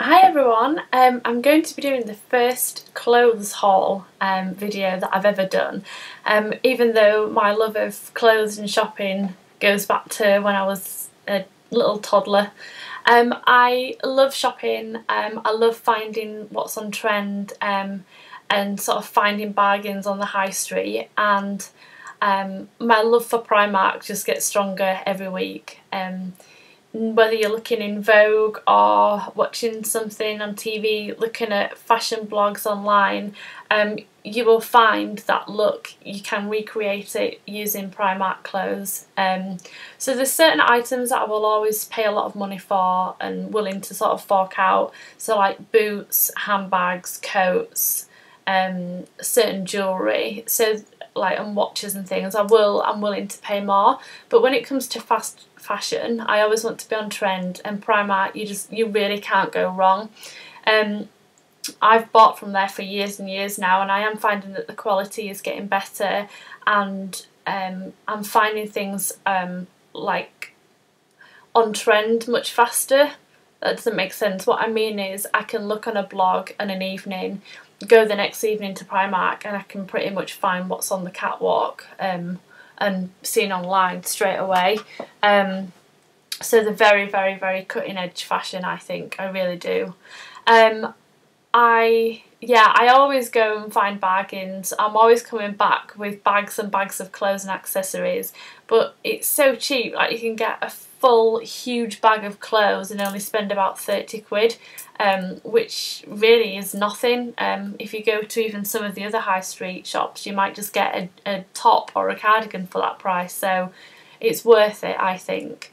Hi everyone, I'm going to be doing the first clothes haul video that I've ever done, even though my love of clothes and shopping goes back to when I was a little toddler. I love shopping, I love finding what's on trend and sort of finding bargains on the high street, and my love for Primark just gets stronger every week. Whether you're looking in Vogue or watching something on TV, looking at fashion blogs online, you will find that look. You can recreate it using Primark clothes. So there's certain items that I will always pay a lot of money for and willing to sort of fork out. So like boots, handbags, coats, certain jewellery. So like and watches and things, I'm willing to pay more. But when it comes to fast fashion, I always want to be on trend, and Primark, you really can't go wrong. I've bought from there for years and years now, and I am finding that the quality is getting better, and I'm finding things like on trend much faster. That doesn't make sense. What I mean is I can look on a blog in an evening, go the next evening to Primark, and I can pretty much find what's on the catwalk and seen online straight away. So they're very, very, very cutting edge fashion, I think. I really do. I always go and find bargains. I'm always coming back with bags and bags of clothes and accessories, but it's so cheap. Like, you can get a full huge bag of clothes and only spend about 30 quid, which really is nothing. If you go to even some of the other high street shops, you might just get a top or a cardigan for that price, so it's worth it, I think.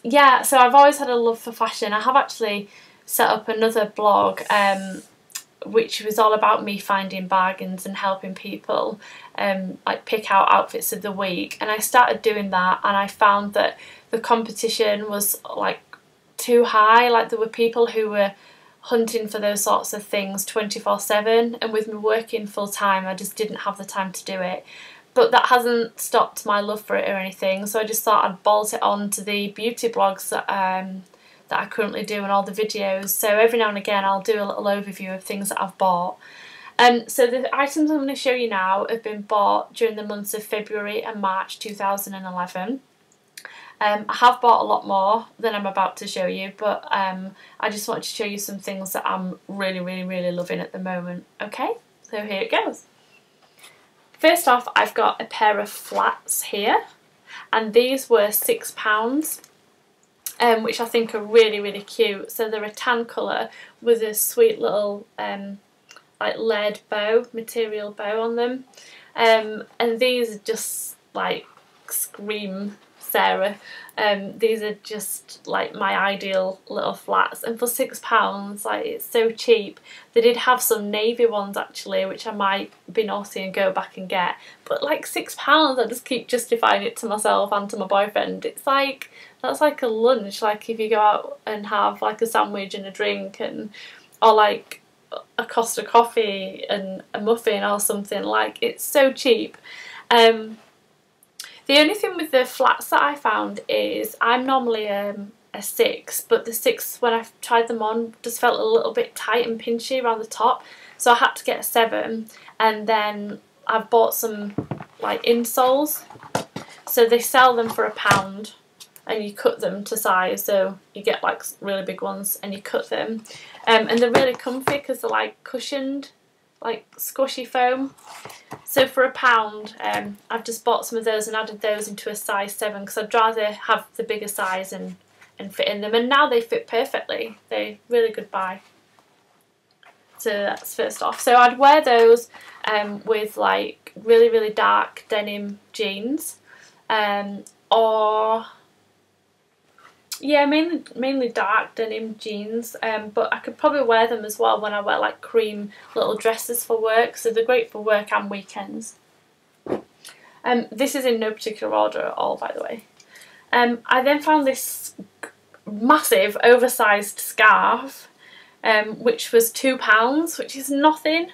Yeah, so I've always had a love for fashion. I have actually set up another blog which was all about me finding bargains and helping people like pick out outfits of the week, and I started doing that, and I found that the competition was like too high. Like, there were people who were hunting for those sorts of things 24/7, and with me working full time I just didn't have the time to do it. But that hasn't stopped my love for it or anything, so I just thought I'd bolt it on to the beauty blogs that I currently do and all the videos. So every now and again I'll do a little overview of things that I've bought. So the items I'm going to show you now have been bought during the months of February and March 2011. I have bought a lot more than I'm about to show you, but I just wanted to show you some things that I'm really, really, really loving at the moment. Okay, so here it goes. First off, I've got a pair of flats here, and these were £6. Which I think are really, really cute. So they're a tan colour with a sweet little like lead bow, material bow on them. And these are just like scream Sarah. These are just like my ideal little flats, and for £6, like, it's so cheap. They did have some navy ones actually, which I might be naughty and go back and get, but like £6, I just keep justifying it to myself and to my boyfriend. It's like, that's like a lunch. Like, if you go out and have like a sandwich and a drink, and or like a Costa coffee and a muffin or something, like, it's so cheap. The only thing with the flats that I found is I'm normally a 6, but the 6, when I tried them on, just felt a little bit tight and pinchy around the top, so I had to get a 7. And then I've bought some like insoles, so they sell them for £1, and you cut them to size, so you get like really big ones and you cut them, and they're really comfy because they're like cushioned, like squishy foam. So for £1, I've just bought some of those and added those into a size 7, because I'd rather have the bigger size and fit in them, and now they fit perfectly. They're really good buy. So that's first off. So I'd wear those with like really, really dark denim jeans, or yeah, mainly dark denim jeans, but I could probably wear them as well when I wear like cream little dresses for work, so they're great for work and weekends. This is in no particular order at all, by the way. I then found this massive oversized scarf, which was £2, which is nothing.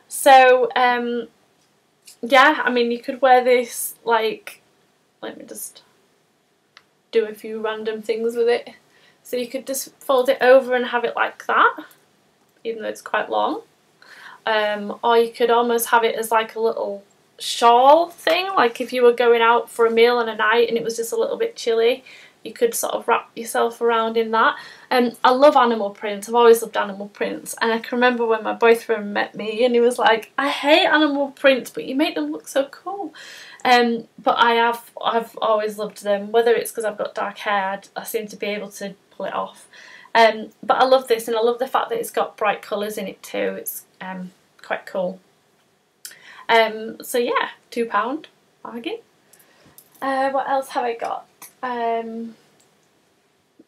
So yeah, I mean, you could wear this like, let me just do a few random things with it. So you could just fold it over and have it like that, even though it's quite long. Or you could almost have it as like a little shawl thing, like if you were going out for a meal on a night and it was just a little bit chilly, you could sort of wrap yourself around in that. I love animal prints. I've always loved animal prints, and I can remember when my boyfriend met me and he was like, I hate animal prints but you make them look so cool. But I've always loved them, whether it's because I've got dark hair, I seem to be able to pull it off. But I love this, and I love the fact that it's got bright colours in it too. It's quite cool. So yeah, £2 bargain. What else have I got?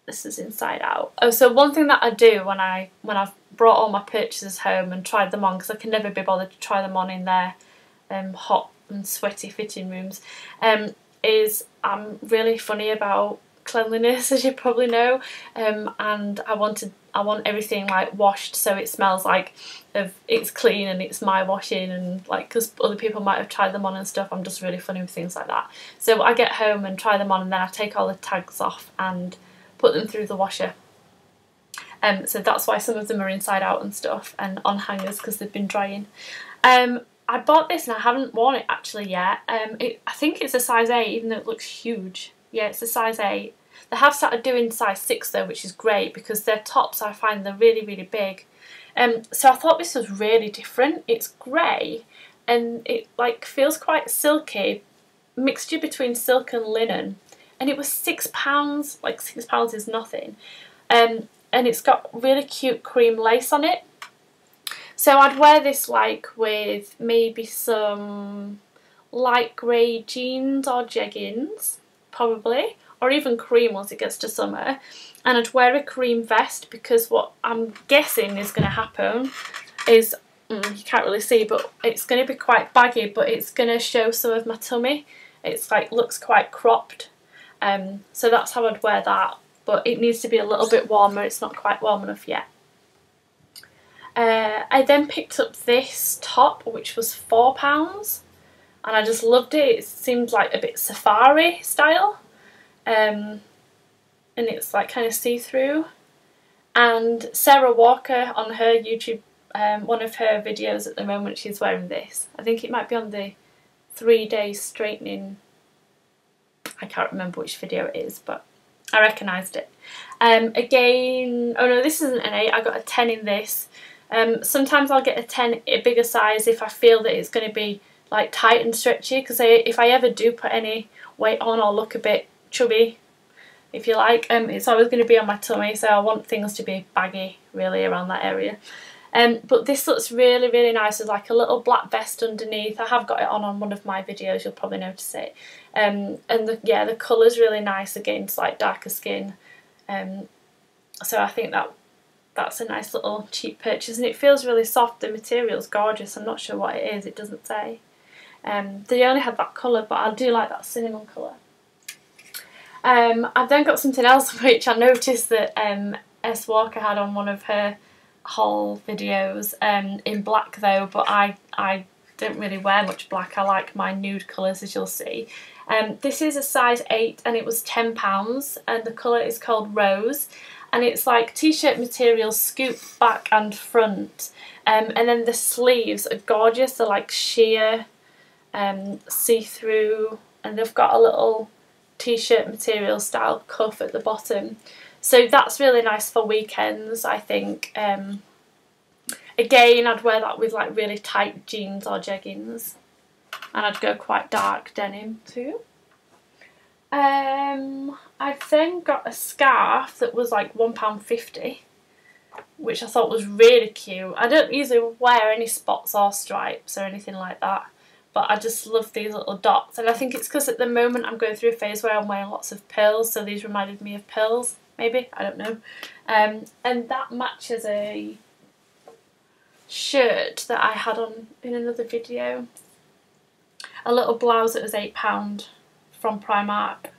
This is inside out. Oh, so one thing that I do when I've brought all my purchases home and tried them on, because I can never be bothered to try them on in their hot and sweaty fitting rooms, is I'm really funny about cleanliness, as you probably know, and I want everything like washed so it smells like it's clean and it's my washing, and like, because other people might have tried them on and stuff, I'm just really funny with things like that. So I get home and try them on, and then I take all the tags off and put them through the washer. So that's why some of them are inside out and stuff and on hangers, because they've been drying. I bought this and I haven't worn it actually yet. I think it's a size 8, even though it looks huge. Yeah, it's a size 8. They have started doing size 6 though, which is great, because their tops, I find, they're really, really big. So I thought this was really different. It's grey and it like feels quite silky, mixture between silk and linen, and it was £6. Like, £6 is nothing. And it's got really cute cream lace on it. So I'd wear this like with maybe some light grey jeans or jeggings, probably, or even cream once it gets to summer. And I'd wear a cream vest, because what I'm guessing is going to happen is, you can't really see, but it's going to be quite baggy, but it's going to show some of my tummy. It's like, looks quite cropped. So that's how I'd wear that, but it needs to be a little bit warmer. It's not quite warm enough yet. I then picked up this top, which was £4, and I just loved it. It seemed like a bit safari style, and it's like kind of see-through. And Sarah Walker, on her YouTube, one of her videos at the moment, she's wearing this. I think it might be on the 3-day straightening, I can't remember which video it is, but I recognised it. Again, oh no, this isn't an 8, I got a 10 in this. Sometimes I'll get a 10, a bigger size, if I feel that it's going to be like tight and stretchy, because if I ever do put any weight on or look a bit chubby, if you like, it's always going to be on my tummy, so I want things to be baggy really around that area. But this looks really, really nice with like a little black vest underneath. I have got it on one of my videos, you'll probably notice it. And the colour's really nice against like darker skin. So I think that's a nice little cheap purchase, and it feels really soft. The material's gorgeous. I'm not sure what it is, it doesn't say. They only had that colour, but I do like that cinnamon colour. I've then got something else which I noticed that S. Walker had on one of her haul videos, in black though, but I don't really wear much black. I like my nude colours, as you'll see. This is a size 8 and it was £10, and the colour is called Rose, and it's like t-shirt material, scoop back and front, and then the sleeves are gorgeous. They're like sheer, see-through, and they've got a little t-shirt material style cuff at the bottom. So that's really nice for weekends, I think. Again, I'd wear that with like really tight jeans or jeggings, and I'd go quite dark denim too. I then got a scarf that was like £1.50, which I thought was really cute. I don't usually wear any spots or stripes or anything like that, but I just love these little dots, and I think it's because at the moment I'm going through a phase where I'm wearing lots of pearls, so these reminded me of pearls, maybe, I don't know. And that matches a shirt that I had on in another video, a little blouse that was £8 from Primark,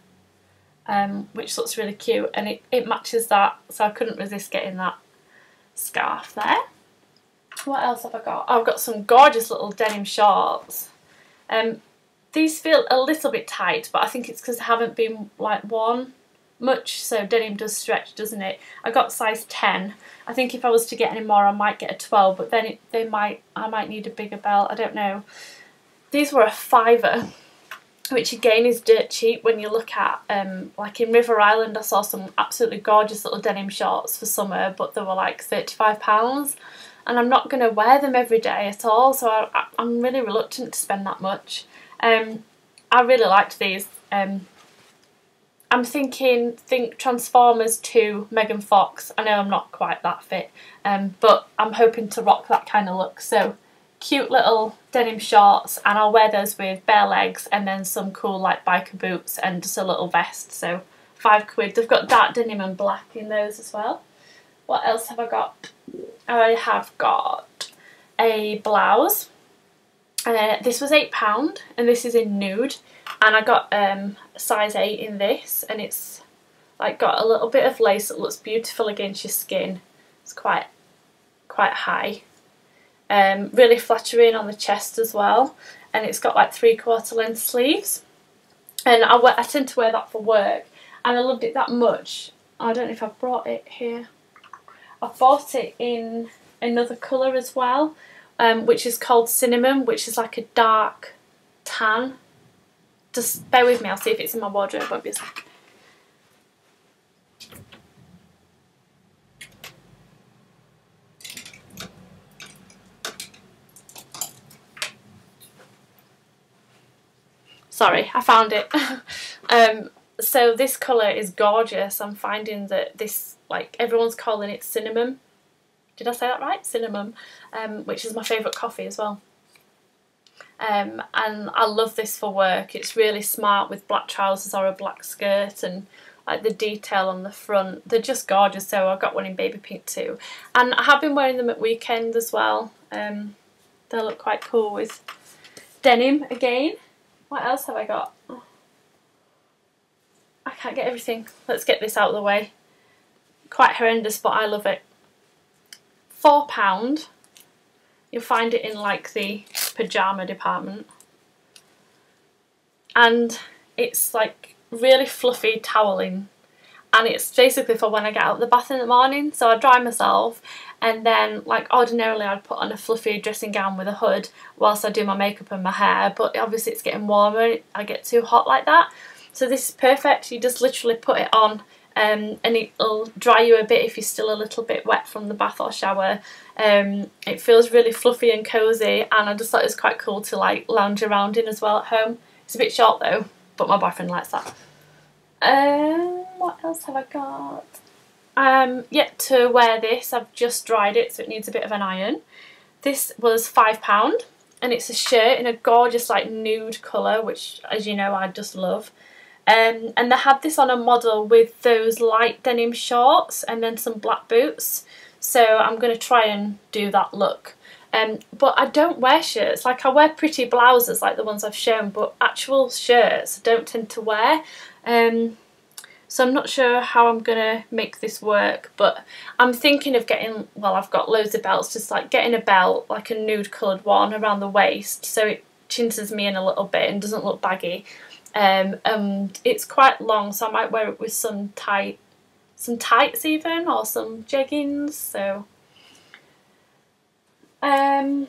which looks really cute, and it matches that, so I couldn't resist getting that scarf there. What else have I got? I've got some gorgeous little denim shorts. These feel a little bit tight, but I think it's because they haven't been like worn much, so denim does stretch, doesn't it? I got size 10. I think if I was to get any more I might get a 12, but then I might need a bigger belt, I don't know. These were a £5, which again is dirt cheap when you look at, like in River Island I saw some absolutely gorgeous little denim shorts for summer, but they were like £35, and I'm not going to wear them every day at all, so I'm really reluctant to spend that much. I really liked these. I'm think Transformers 2 Megan Fox. I know I'm not quite that fit, but I'm hoping to rock that kind of look. So cute little denim shorts, and I'll wear those with bare legs and then some cool like biker boots and just a little vest. So £5. They've got dark denim and black in those as well. What else have I got? I have got a blouse. This was £8 and this is in nude, and I got a size 8 in this, and it's like got a little bit of lace that looks beautiful against your skin. It's quite high, really flattering on the chest as well, and it's got like 3/4 length sleeves, and I tend to wear that for work, and I loved it that much. I don't know if I've brought it here. I bought it in another colour as well, which is called Cinnamon, which is like a dark tan. Just bear with me, I'll see if it's in my wardrobe, won't be a second. Sorry, I found it. So this colour is gorgeous. I'm finding that this, like, everyone's calling it cinnamon. Did I say that right? Cinnamon, which is my favourite coffee as well. And I love this for work. It's really smart with black trousers or a black skirt, and like the detail on the front. They're just gorgeous, so I got one in baby pink too. And I have been wearing them at weekends as well. They look quite cool with denim again. What else have I got? Oh, I can't get everything. Let's get this out of the way. Quite horrendous, but I love it. £4. You'll find it in like the pyjama department, and it's like really fluffy toweling, and it's basically for when I get out of the bath in the morning. So I dry myself, and then like ordinarily I'd put on a fluffy dressing gown with a hood whilst I do my makeup and my hair, but obviously it's getting warmer, I get too hot like that. So this is perfect. You just literally put it on, and it'll dry you a bit if you're still a little bit wet from the bath or shower. It feels really fluffy and cosy, and I just thought it was quite cool to like lounge around in as well at home. It's a bit short though, but my boyfriend likes that. What else have I got? Yet to wear this, I've just dried it, so it needs a bit of an iron. This was £5, and it's a shirt in a gorgeous like nude colour, which, as you know, I just love. And they had this on a model with those light denim shorts and then some black boots. So I'm going to try and do that look. But I don't wear shirts. Like, I wear pretty blouses like the ones I've shown, but actual shirts I don't tend to wear. So I'm not sure how I'm going to make this work, but I'm thinking of getting, well, I've got loads of belts, just like getting a belt, like a nude coloured one around the waist, so it chinses me in a little bit and doesn't look baggy. And it's quite long, so I might wear it with some tights even, or some jeggings. So then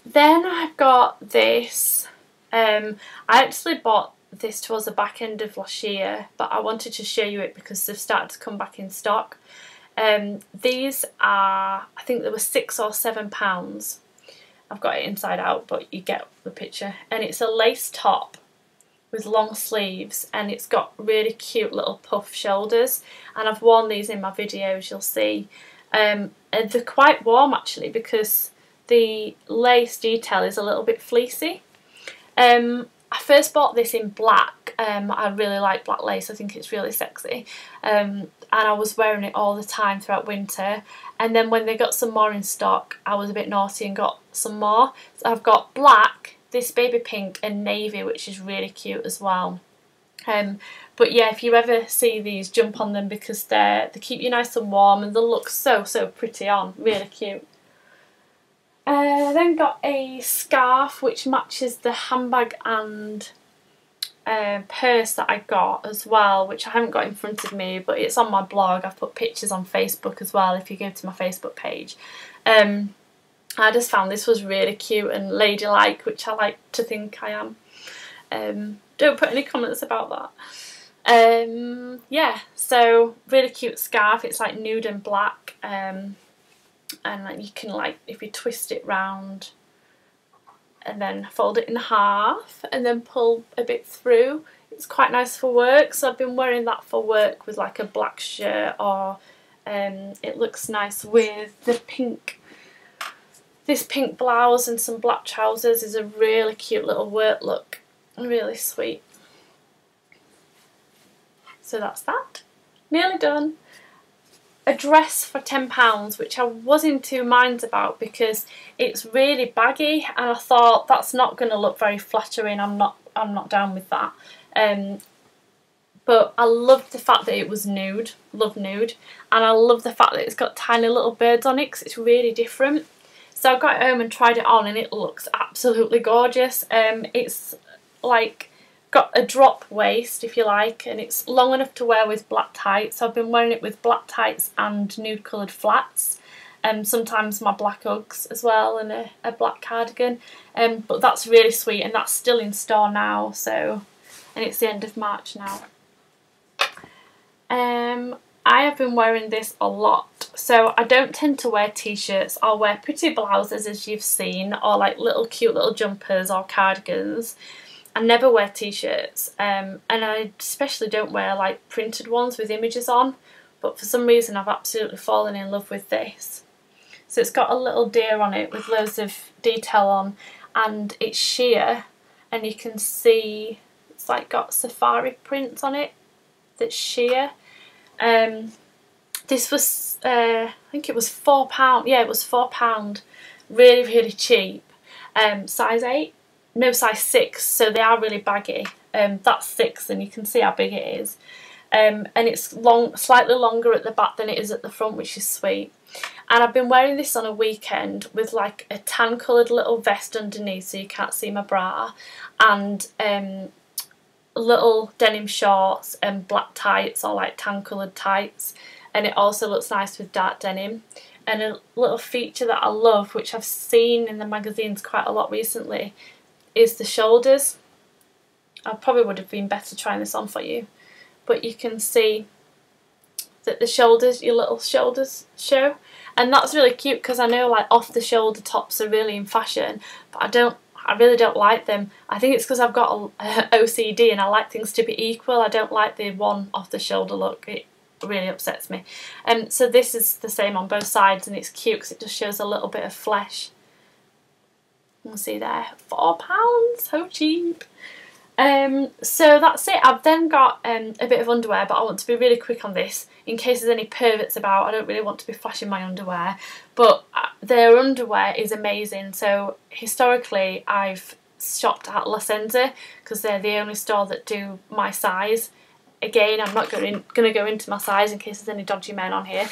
I've got this. I actually bought this towards the back end of last year, but I wanted to show you it because they've started to come back in stock. These are, I think they were £6 or £7. I've got it inside out, but you get the picture. And it's a lace top with long sleeves, and it's got really cute little puff shoulders, and I've worn these in my videos, you'll see. And they're quite warm actually, because the lace detail is a little bit fleecy. I first bought this in black. I really like black lace, I think it's really sexy, and I was wearing it all the time throughout winter, and then when they got some more in stock I was a bit naughty and got some more. So I've got black, this baby pink and navy, which is really cute as well. But yeah, if you ever see these, jump on them, because they keep you nice and warm, and they look so pretty on, really cute. Then got a scarf which matches the handbag and purse that I got as well, which I haven't got in front of me, but it's on my blog. I've put pictures on Facebook as well if you go to my Facebook page. I just found this was really cute and ladylike, which I like to think I am. Don't put any comments about that. Yeah, so really cute scarf. It's like nude and black, and like you can, like, if you twist it round and then fold it in half and then pull a bit through, it's quite nice for work. So I've been wearing that for work with like a black shirt, or it looks nice with the pink. This pink blouse and some black trousers is a really cute little work look, really sweet. So that's that, nearly done. A dress for £10, which I was in two minds about because it's really baggy, and I thought that's not going to look very flattering. I'm not down with that. But I loved the fact that it was nude, love nude, and I love the fact that it's got tiny little birds on it because it's really different. So I got it home and tried it on, and it looks absolutely gorgeous. It's like got a drop waist, if you like, and it's long enough to wear with black tights. So I've been wearing it with black tights and nude coloured flats, and sometimes my black Uggs as well, and a black cardigan. But that's really sweet, and that's still in store now. So, and it's the end of March now. I have been wearing this a lot. So I don't tend to wear t-shirts. I'll wear pretty blouses, as you've seen, or like little cute little jumpers or cardigans. I never wear t-shirts, and I especially don't wear like printed ones with images on, but for some reason I've absolutely fallen in love with this. So it's got a little deer on it with loads of detail on, and it's sheer, and you can see it's like got safari prints on it that's sheer. This was, I think it was £4, yeah, it was £4, really, really cheap. Size 8? No, size 6, so they are really baggy. That's 6, and you can see how big it is. And it's long, slightly longer at the back than it is at the front, which is sweet. And I've been wearing this on a weekend with like a tan coloured little vest underneath so you can't see my bra, and little denim shorts and black tights, or like tan coloured tights, and it also looks nice with dark denim. And a little feature that I love, which I've seen in the magazines quite a lot recently, is the shoulders. I probably would have been better trying this on for you, but you can see that the shoulders, your little shoulders show, and that's really cute because I know like off the shoulder tops are really in fashion, but I really don't like them. I think it's because I've got a OCD and I like things to be equal. I don't like the one off the shoulder look. It really upsets me. So this is the same on both sides, and it's cute because it just shows a little bit of flesh. You can see there, £4, so cheap. So that's it. I've then got a bit of underwear, but I want to be really quick on this in case there's any perverts about. I don't really want to be flashing my underwear, but their underwear is amazing. So historically I've shopped at La Senza because they're the only store that do my size. Again, I'm not going to go into my size in case there's any dodgy men on here.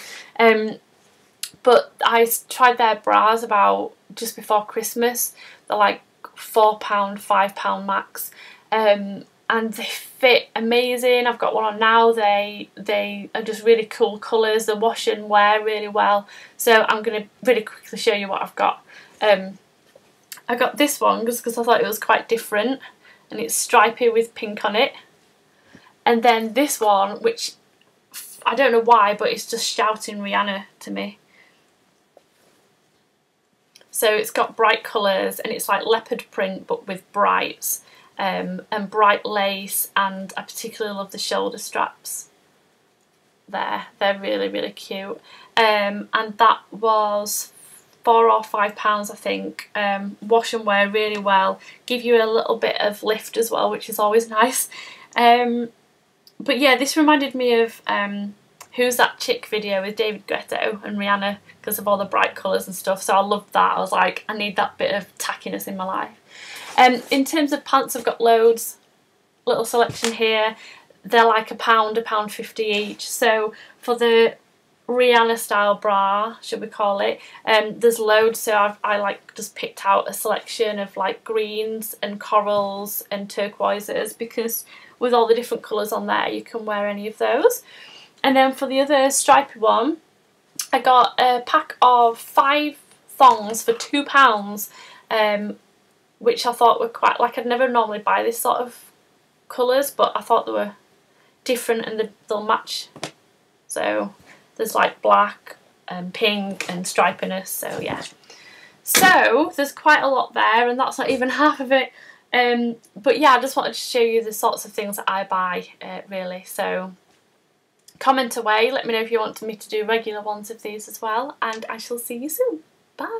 But I tried their bras about just before Christmas. They're like £4, £5 max. And they fit amazing. I've got one on now. They are just really cool colours. They wash and wear really well. So I'm going to really quickly show you what I've got. I got this one just because I thought it was quite different, and it's stripy with pink on it. And then this one, which I don't know why, but it's just shouting Rihanna to me. So it's got bright colours, and it's like leopard print but with brights, and bright lace, and I particularly love the shoulder straps there. They're really, really cute. And that was £4 or £5, I think. Wash and wear really well, give you a little bit of lift as well, which is always nice. But yeah, this reminded me of Who's That Chick video with David Guetta and Rihanna because of all the bright colours and stuff, so I loved that. I was like, I need that bit of tackiness in my life. In terms of pants, I've got loads, little selection here. They're like £1, £1.50 each. So for the Rihanna style bra, should we call it. There's loads, so I like just picked out a selection of like greens and corals and turquoises, because with all the different colours on there you can wear any of those. And then for the other stripy one, I got a pack of 5 thongs for £2, which I thought were quite, like, I'd never normally buy this sort of colours, but I thought they were different and they'll match. So there's like black and pink and stripiness, so yeah. So there's quite a lot there, and that's not even half of it. But yeah, I just wanted to show you the sorts of things that I buy, really. So comment away, let me know if you want me to do regular ones of these as well, and I shall see you soon. Bye.